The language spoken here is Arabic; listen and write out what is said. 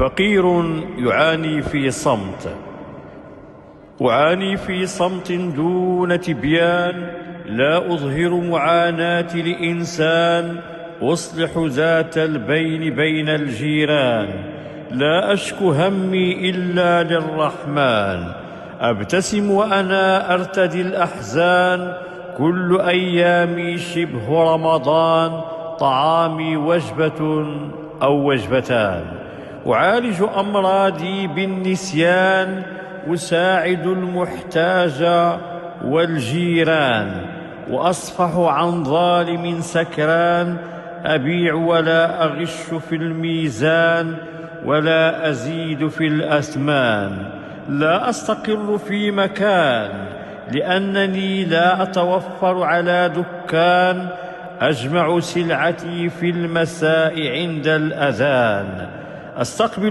فقير يعاني في صمت. أعاني في صمت دون تبيان، لا أظهر معاناتي لإنسان، أصلح ذات البين بين الجيران. لا أشكو همي إلا للرحمن، أبتسم وأنا أرتدي الأحزان. كل أيامي شبه رمضان، طعامي وجبة أو وجبتان. أعالج أمراضي بالنسيان، أساعد المحتاج والجيران. وأصفح عن ظالم سكران، أبيع ولا أغش في الميزان، ولا أزيد في الأثمان. لا أستقر في مكان، لأنني لا أتوفر على دكان. أجمع سلعتي في المساء عند الأذان، أستقبل